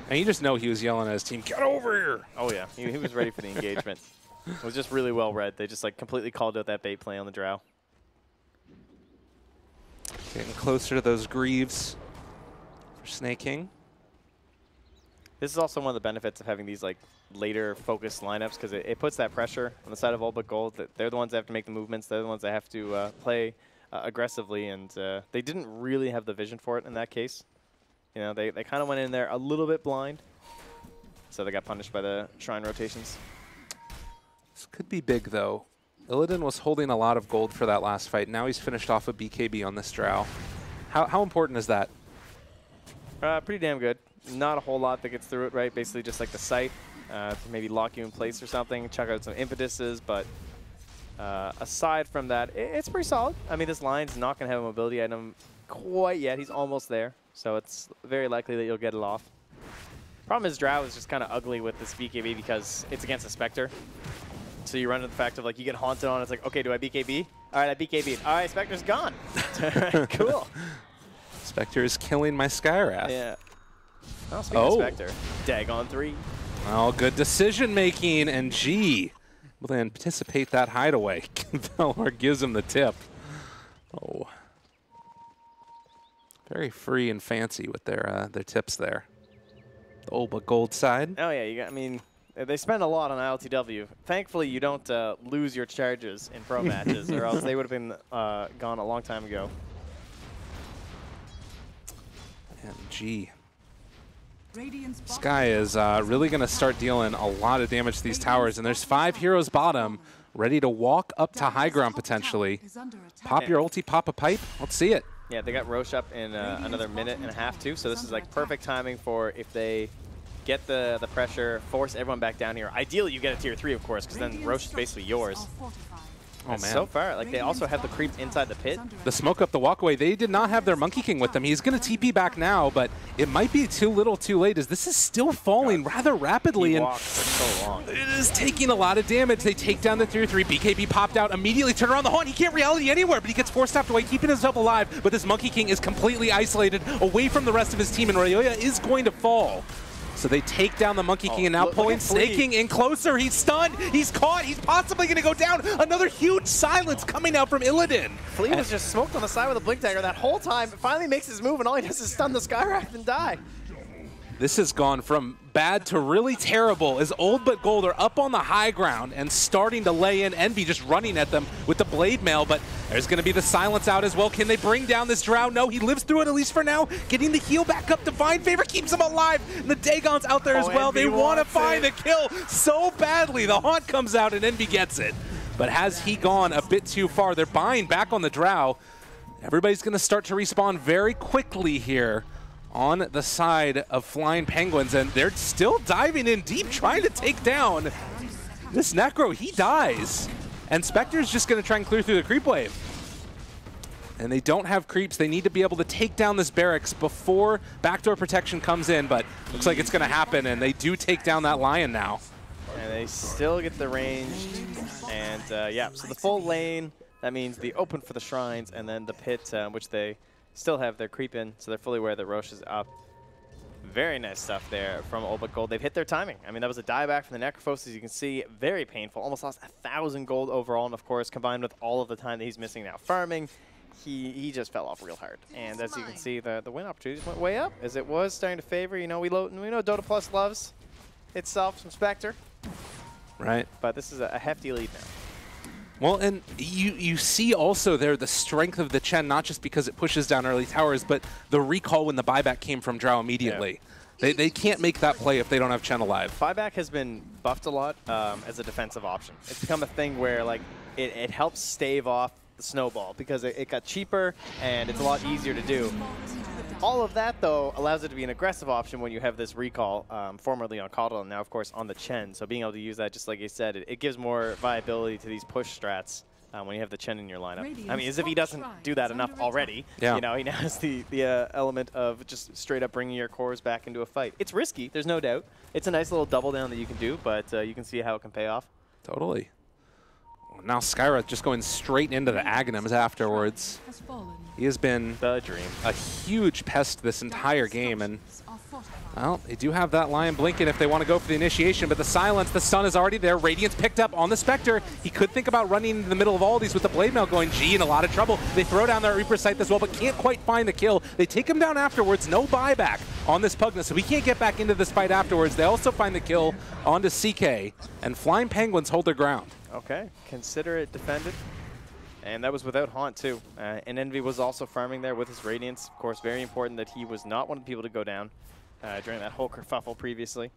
and you just know he was yelling at his team, "Get over here!" Oh yeah, he was ready for the engagement. It was just really well read. They just like completely called out that bait play on the Drow. Getting closer to those Greaves for Snake King. This is also one of the benefits of having these like later focused lineups because it puts that pressure on the side of Old But Gold. That they're the ones that have to make the movements. They're the ones that have to play aggressively, and they didn't really have the vision for it in that case. You know, they kind of went in there a little bit blind, so they got punished by the shrine rotations. This could be big, though. Illidan was holding a lot of gold for that last fight. Now he's finished off a BKB on this Drow. How important is that? Pretty damn good. Not a whole lot that gets through it, right? Basically just like the sight to maybe lock you in place or something, chuck out some impetuses, but aside from that, it's pretty solid. I mean, this line's not going to have a mobility item quite yet. He's almost there, so it's very likely that you'll get it off. Problem is, Drow is just kind of ugly with this BKB because it's against a Spectre. So you run into the fact of, like, you get haunted on. It's like, okay, do I BKB? All right, I BKB'd. All right, Spectre's gone. Cool. Spectre is killing my Skywrath. Yeah. Oh, speaking of Spectre, Dagon 3. Oh, good decision-making, and G will then anticipate that hideaway. Velhor gives him the tip. Oh. Very free and fancy with their tips there. The Old But Gold side. Oh, yeah. I mean, they spend a lot on ILTW. Thankfully, you don't lose your charges in pro matches, or else they would have been gone a long time ago. And G. Sky is really going to start dealing a lot of damage to these towers, and there's 5 heroes bottom ready to walk up to high ground potentially. Pop your ulti, pop a pipe. Let's see it. Yeah, they got Roche up in another minute and a half too, so this is like perfect timing for if they get the pressure, force everyone back down here. Ideally, you get a tier 3, of course, because then Roche is basically yours. Oh, man. So far, like, they also have the creep inside the pit. The smoke up the walkway. They did not have their Monkey King with them. He's going to TP back now, but it might be too little too late as this is still falling rather rapidly. He and walked for so long. It is taking a lot of damage. They take down the tier 3. BKB popped out, immediately turn around the haunt. He can't reality anywhere, but he gets force tapped away, keeping himself alive. But this Monkey King is completely isolated away from the rest of his team, and Rayoya is going to fall. So they take down the Monkey King and now pulling Snake King in closer. He's stunned. He's caught. He's possibly going to go down. Another huge silence coming out from Illidan. Flea was just smoked on the side with a Blink Dagger that whole time. Finally makes his move, and all he does is stun the Skywrath and die. This has gone from bad to really terrible as Old But Gold are up on the high ground and starting to lay in. Envy just running at them with the blade mail, but there's going to be the silence out as well. Can they bring down this Drow? No, he lives through it at least for now. Getting the heal back up. Divine Favor keeps him alive. And the Dagon's out there as well. They want to find the kill so badly. The Haunt comes out and Envy gets it. But has he gone a bit too far? They're buying back on the Drow. Everybody's going to start to respawn very quickly here on the side of Flying Penguins, and they're still diving in deep, trying to take down this Necro. He dies, and Spectre's just going to try and clear through the creep wave. And they don't have creeps. They need to be able to take down this barracks before backdoor protection comes in, but looks like it's going to happen, and they do take down that Lion now. And they still get the range, and yeah, so the full lane, that means the open for the shrines, and then the pit, which they still have their creep in, so they're fully aware that Roche is up. Very nice stuff there from Old But Gold. They've hit their timing. I mean, that was a dieback from the Necrophos, as you can see. Very painful. Almost lost 1,000 gold overall, and of course, combined with all of the time that he's missing now farming, he just fell off real hard. And as you can see, the win opportunities went way up, as it was starting to favor. You know, we know Dota Plus loves itself some Spectre. Right. But this is a hefty lead now. Well, and you see also there the strength of the Chen, not just because it pushes down early towers, but the recall when the buyback came from Drow immediately. Yeah. They can't make that play if they don't have Chen alive. Buyback has been buffed a lot as a defensive option. It's become a thing where like it helps stave off the snowball because it got cheaper and it's a lot easier to do. All of that, though, allows it to be an aggressive option when you have this recall, formerly on Caudal and now, of course, on the Chen. So being able to use that, just like you said, it gives more viability to these push strats when you have the Chen in your lineup. I mean, as if he doesn't do that enough already. Yeah. You know, he now has the element of just straight up bringing your cores back into a fight. It's risky, there's no doubt. It's a nice little double down that you can do, but you can see how it can pay off. Totally. Now Skyra just going straight into the Aghanims afterwards. He has been the dream. A huge pest this entire game, and well, they do have that Lion blinking if they want to go for the initiation, but the silence, the stun is already there. Radiance picked up on the Spectre. He could think about running into the middle of all these with the Blade Mail going, gee, in a lot of trouble. They throw down their Reaper Scythe as well, but can't quite find the kill. They take him down afterwards. No buyback on this Pugna, so we can't get back into this fight afterwards. They also find the kill onto CK, and Flying Penguins hold their ground. Okay, consider it defended. And that was without Haunt, too. And Envy was also farming there with his Radiance. Of course, very important that he was not one of the people to go down during that whole kerfuffle previously.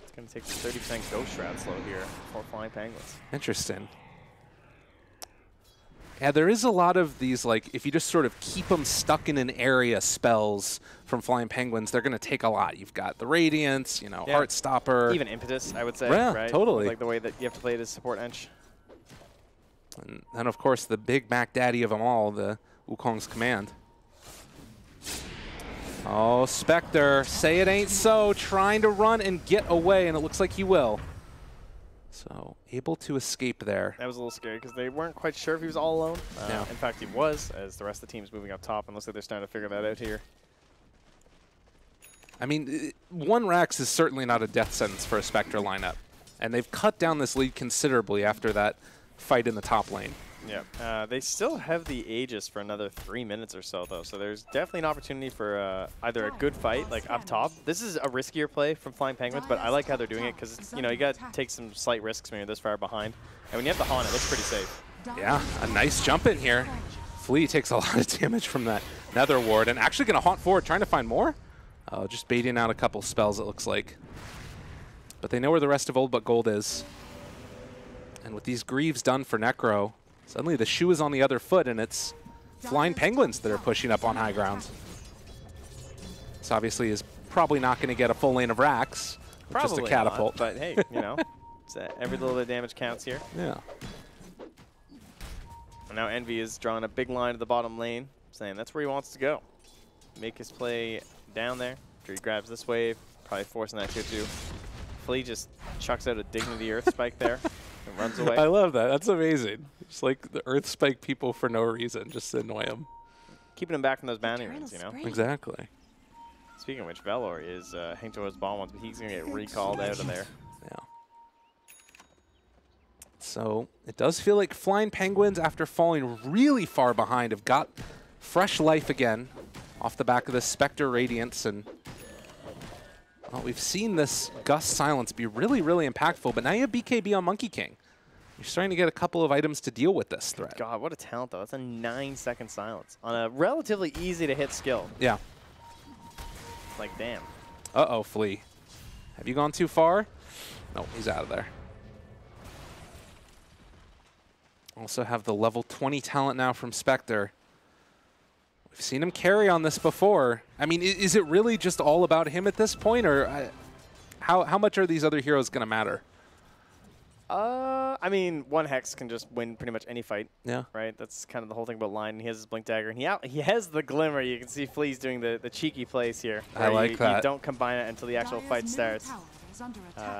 It's going to take the 30% Ghost Shroud slow here for Flying Penguins. Interesting. Yeah, there is a lot of these, like, if you just sort of keep them stuck in an area spells from Flying Penguins, they're going to take a lot. You've got the Radiance, you know, yeah. Heartstopper. Even Impetus, I would say, yeah, right? Totally. Like the way that you have to play it as support ench. And then, of course, the big Mac Daddy of them all, the Wukong's Command. Oh, Spectre, say it ain't so, trying to run and get away, and it looks like he will. So, able to escape there. That was a little scary because they weren't quite sure if he was all alone. No. In fact, he was, as the rest of the team's moving up top, and looks like they're starting to figure that out here. I mean, 1 Rax is certainly not a death sentence for a Spectre lineup. And they've cut down this lead considerably after that fight in the top lane. Yeah, they still have the Aegis for another 3 minutes or so, though. So there's definitely an opportunity for either a good fight, like up top. This is a riskier play from Flying Penguins, but I like how they're doing it because, you know, you got to take some slight risks when you're this far behind. And when you have the Haunt, it looks pretty safe. Yeah, a nice jump in here. Flea takes a lot of damage from that Nether Ward and actually going to haunt forward, trying to find more. Just baiting out a couple spells, it looks like. But they know where the rest of Old But Gold is. And with these Greaves done for Necro, suddenly the shoe is on the other foot, and it's Flying Penguins that are pushing up on high ground. This obviously is probably not going to get a full lane of Rax, just a catapult. Not, but hey, you know, every little bit of damage counts here. Yeah. And now Envy is drawing a big line to the bottom lane, saying that's where he wants to go. Make his play down there. After he grabs this wave, probably forcing that 2-2. Flea just chucks out a Dignity Earth Spike there and runs away. I love that. That's amazing. Just like the Earth Spike people for no reason, just to annoy them. Keeping them back from those bounty runes, you know? Exactly. Speaking of which, Velor is heading towards bomb ones, but he's going to get recalled out of there. Yeah. So it does feel like Flying Penguins, after falling really far behind, have got fresh life again off the back of the Spectre Radiance. And well, we've seen this Gust Silence be really, really impactful, but now you have BKB on Monkey King. You're starting to get a couple of items to deal with this threat. God, what a talent, though. That's a 9-second silence on a relatively easy-to-hit skill. Yeah. Like, damn. Uh-oh, Flea. Have you gone too far? No, he's out of there. Also have the level 20 talent now from Spectre. We've seen him carry on this before. I mean, is it really just all about him at this point, or how much are these other heroes going to matter? I mean, one Hex can just win pretty much any fight. Yeah. Right? That's kind of the whole thing about Lion. He has his Blink Dagger, and he has the Glimmer. You can see Flea's doing the cheeky plays here. I like that. You don't combine it until the actual fight starts.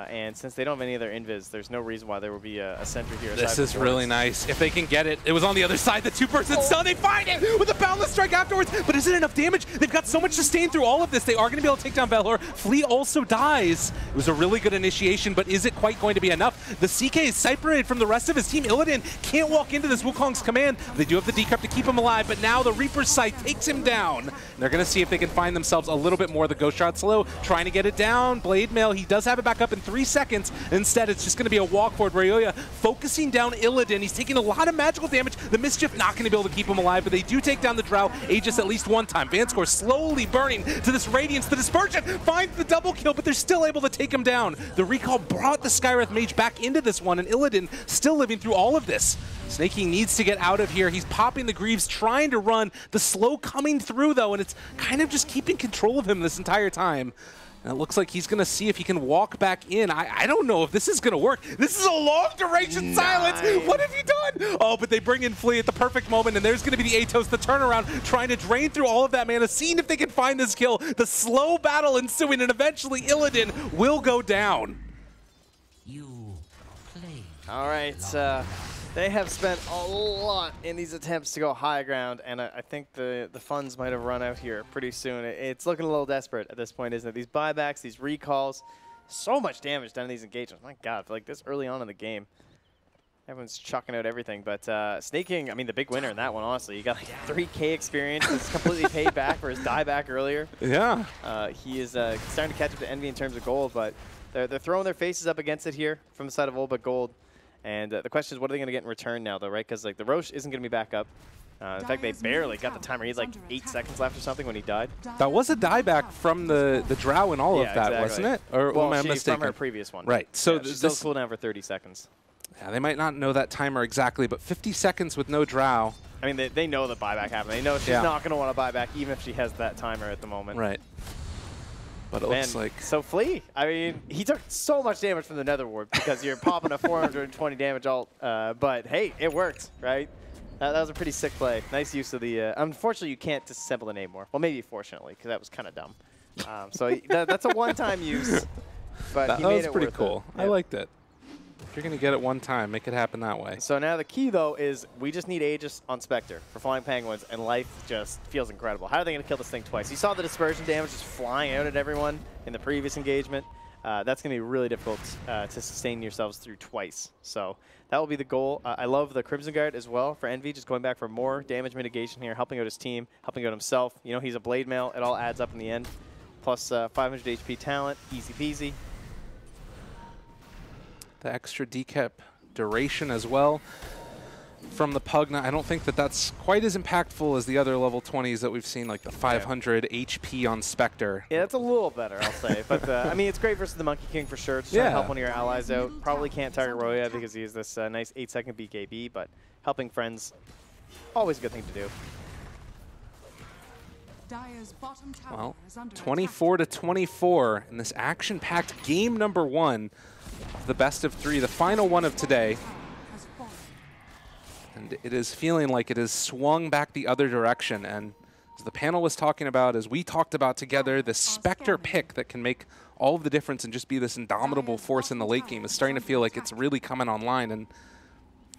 And since they don't have any other invis, there's no reason why there will be a sentry here. This is really nice. If they can get it. It was on the other side, the two-person stun. They find it with a Boundless Strike afterwards. But is it enough damage? They've got so much sustain through all of this. They are going to be able to take down Valor. Flea also dies. It was a really good initiation, but is it quite going to be enough? The CK is separated from the rest of his team. Illidan can't walk into this Wukong's command. They do have the decrypt to keep him alive, but now the Reaper's Sight takes him down. And they're going to see if they can find themselves a little bit more. The Ghost Shot slow, trying to get it down. Blade Mail, he does have it back up in 3 seconds. Instead, it's just going to be a walk forward. Rayoya focusing down Illidan. He's taking a lot of magical damage. The Mischief not going to be able to keep him alive, but they do take down the Drow Aegis at least one time. Vanscore slowly burning to this Radiance. The Dispersion finds the double kill, but they're still able to take him down. The recall brought the Skywrath Mage back into this one, and Illidan still living through all of this. Snake King needs to get out of here. He's popping the Greaves, trying to run. The slow coming through, though, and it's kind of just keeping control of him this entire time. And it looks like he's going to see if he can walk back in. I don't know if this is going to work. This is a long-duration silence. What have you done? Oh, but they bring in Flea at the perfect moment, and there's going to be the Atos, the turnaround, trying to drain through all of that mana, seeing if they can find this kill. The slow battle ensuing, and eventually Illidan will go down. All right. They have spent a lot in these attempts to go high ground, and I think the funds might have run out here pretty soon. It's looking a little desperate at this point, isn't it? These buybacks, these recalls, so much damage done in these engagements. My God, like this early on in the game, everyone's chucking out everything. But Snake King, I mean, the big winner in that one, honestly. You got like 3K experience. It's completely paid back for his dieback earlier. Yeah. He is starting to catch up to Envy in terms of gold, but they're throwing their faces up against it here from the side of Ulba Gold. And the question is, what are they going to get in return now, though, right? Because like the Roche isn't going to be back up. In fact, they barely got the timer. He had like 8 seconds left or something when he died. That was a dieback from the Drow and all of that, exactly. Wasn't it? Or well, am I mistaken? From her previous one. Right. So yeah, this will cool down for 30 seconds. Yeah, they might not know that timer exactly, but 50 seconds with no Drow. I mean, they know the buyback happened. They know she's not going to want to buy back, even if she has that timer at the moment. Right. But it looks like... So Flea, I mean, he took so much damage from the Nether Ward because you're popping a 420 damage ult. But hey, it worked, right? That was a pretty sick play. Nice use of the... unfortunately, you can't disassemble the Namor. Well, maybe fortunately, because that was kind of dumb. So that's a one-time use. But that was pretty cool. I liked it. If you're going to get it one time, make it happen that way. So now the key, though, is we just need Aegis on Spectre for Flying Penguins, and life just feels incredible. How are they going to kill this thing twice? You saw the dispersion damage just flying out at everyone in the previous engagement. That's going to be really difficult to sustain yourselves through twice. So that will be the goal. I love the Crimson Guard as well for Envy, just going back for more damage mitigation here, helping out his team, helping out himself. You know, he's a Blade Mail. It all adds up in the end. Plus 500 HP talent, easy peasy. The extra decap duration as well from the Pugna. I don't think that that's quite as impactful as the other level 20s that we've seen, like the 500 HP on Spectre. Yeah, it's a little better, I'll say. But, I mean, it's great versus the Monkey King for sure. It's trying to help one of your allies out. Probably can't target Roya because he has this nice 8-second BKB, but helping friends, always a good thing to do. Well, 24-24 in this action-packed game number 1. The best of 3, the final one of today. And it is feeling like it has swung back the other direction. And as the panel was talking about, as we talked about together, the Spectre pick that can make all of the difference and just be this indomitable force in the late game is starting to feel like it's really coming online. And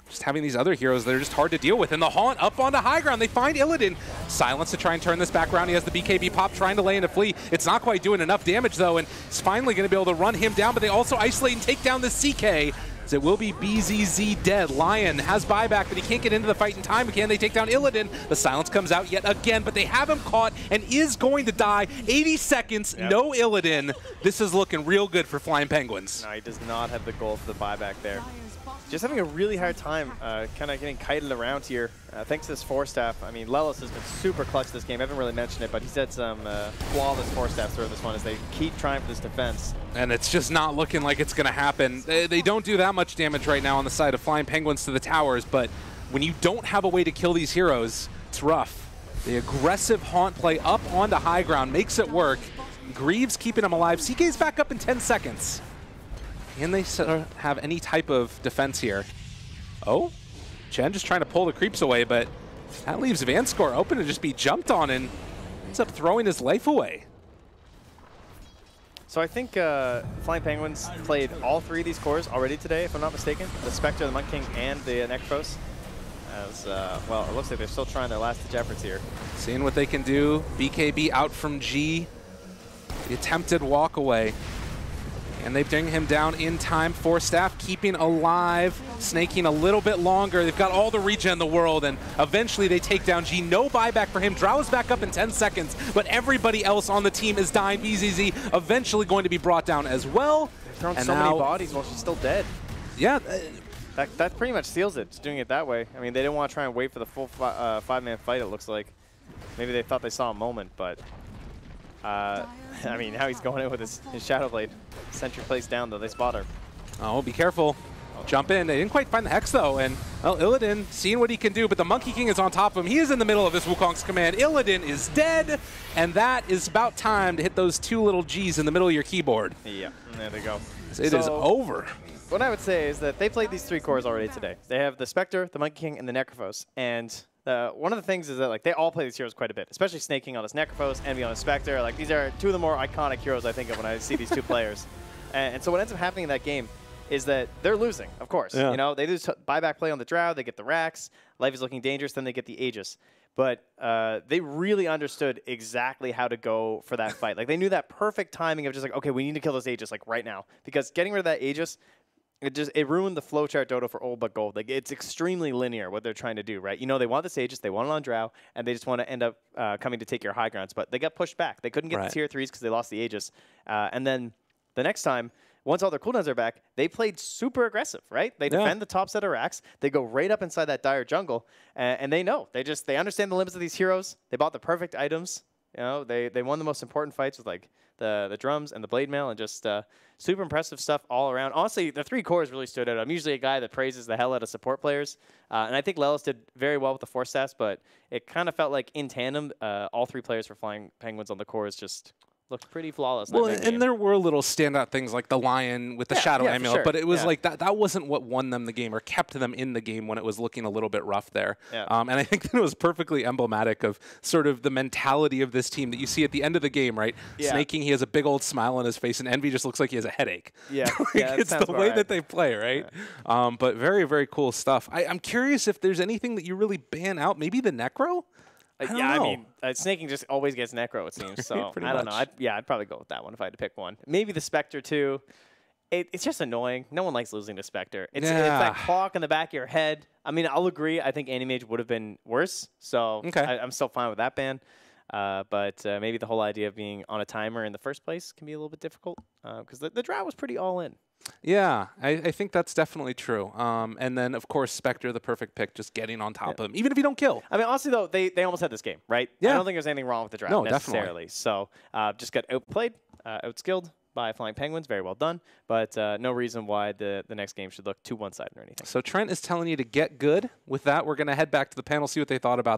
just having these other heroes that are just hard to deal with. And the Haunt up onto high ground. They find Illidan. Silence to try and turn this back around. He has the BKB pop trying to lay into Flea. It's not quite doing enough damage, though, and he's finally going to be able to run him down, but they also isolate and take down the CK. So it will be BZZ dead. Lion has buyback, but he can't get into the fight in time. Can they take down Illidan? The silence comes out yet again, but they have him caught and is going to die. 80 seconds, no Illidan. This is looking real good for Flying Penguins. No, he does not have the goal for the buyback there. Just having a really hard time kind of getting kited around here. Thanks to this Force Staff. I mean, Lelis has been super clutch this game. I haven't really mentioned it, but he's had some flawless Force Staffs through this one as they keep trying for this defense. And it's just not looking like it's going to happen. They don't do that much damage right now on the side of Flying Penguins to the towers, but when you don't have a way to kill these heroes, it's rough. The aggressive haunt play up onto high ground makes it work. Greaves keeping him alive. CK's back up in 10 seconds. Can they have any type of defense here? Oh, Chen just trying to pull the creeps away, but that leaves Vanscore open to just be jumped on and ends up throwing his life away. So I think Flying Penguins played all 3 of these cores already today, if I'm not mistaken. The Spectre, the Monk King, and the Necros. As, well, it looks like they're still trying their last-ditch efforts here. Seeing what they can do. BKB out from G. The attempted walk away. And they bring him down in time. Force Staff keeping alive, snaking a little bit longer. They've got all the regen in the world, and eventually they take down G. No buyback for him. Drow is back up in 10 seconds, but everybody else on the team is dying. BZZ eventually going to be brought down as well. They've thrown so many bodies while she's still dead. Yeah. That pretty much seals it, just doing it that way. I mean, they didn't want to try and wait for the full 5-man fight, it looks like. Maybe they thought they saw a moment, but... I mean, now he's going in with his Shadow Blade. Sentry placed down, though. They spot her. Oh, be careful. Jump in. They didn't quite find the Hex, though. And, well, Illidan seeing what he can do, but the Monkey King is on top of him. He is in the middle of this Wukong's command. Illidan is dead, and that is about time to hit those 2 little G's in the middle of your keyboard. Yeah, there they go. It is over. What I would say is that they played these 3 cores already today. They have the Spectre, the Monkey King, and the Necrophos. And one of the things is that like they all play these heroes quite a bit, especially Snake King on his Necrophos, Envy on his Spectre. Like these are 2 of the more iconic heroes I think of when I see these 2 players. And so what ends up happening in that game is that they're losing, of course. Yeah. You know, they lose buyback play on the Drow, they get the Rax, life is looking dangerous, then they get the Aegis. But they really understood exactly how to go for that fight. Like they knew that perfect timing of just like, okay, we need to kill this Aegis like right now. Because getting rid of that Aegis, it ruined the flowchart Dota for old but gold. Like it's extremely linear what they're trying to do, right? You know, they want this Aegis, they want it on Drow, and they just want to end up coming to take your high grounds. But they got pushed back. They couldn't get the tier 3s because they lost the Aegis. And then the next time, once all their cooldowns are back, they played super aggressive, right? They defend the top set of racks. They go right up inside that dire jungle, and they know. They understand the limits of these heroes. They bought the perfect items. You know, they won the most important fights with like the drums and the blade mail and just super impressive stuff all around. Honestly, the 3 cores really stood out. I'm usually a guy that praises the hell out of support players, and I think Lelis did very well with the Force Staffs, but it kind of felt like in tandem, all 3 players for Flying Penguins on the cores just looked pretty flawless. Well, and there were little standout things like the Lion with the Shadow Amulet, but it was like that wasn't what won them the game or kept them in the game when it was looking a little bit rough there. And I think that it was perfectly emblematic of sort of the mentality of this team that you see at the end of the game, right? Snake King, he has a big old smile on his face, and Envy just looks like he has a headache. It's the way that they play, right? But very, very cool stuff. I'm curious if there's anything that you really ban out. Maybe the Necro? I mean, Snake King just always gets Necro, it seems. So I don't know. I'd probably go with that one if I had to pick one. Maybe the Spectre too. It's just annoying. No one likes losing to Spectre. It's that clock in the back of your head. I mean, I'll agree. I think Anti-Mage would have been worse. So I'm still fine with that ban. But maybe the whole idea of being on a timer in the first place can be a little bit difficult because the Drow was pretty all in. Yeah, I think that's definitely true. And then, of course, Spectre, the perfect pick, just getting on top of him, even if you don't kill. I mean, honestly, though, they almost had this game, right? I don't think there's anything wrong with the Drow necessarily. Definitely. So just got outplayed, outskilled by Flying Penguins. Very well done. But no reason why the next game should look too one-sided or anything. So Trent is telling you to get good. With that, we're going to head back to the panel, see what they thought about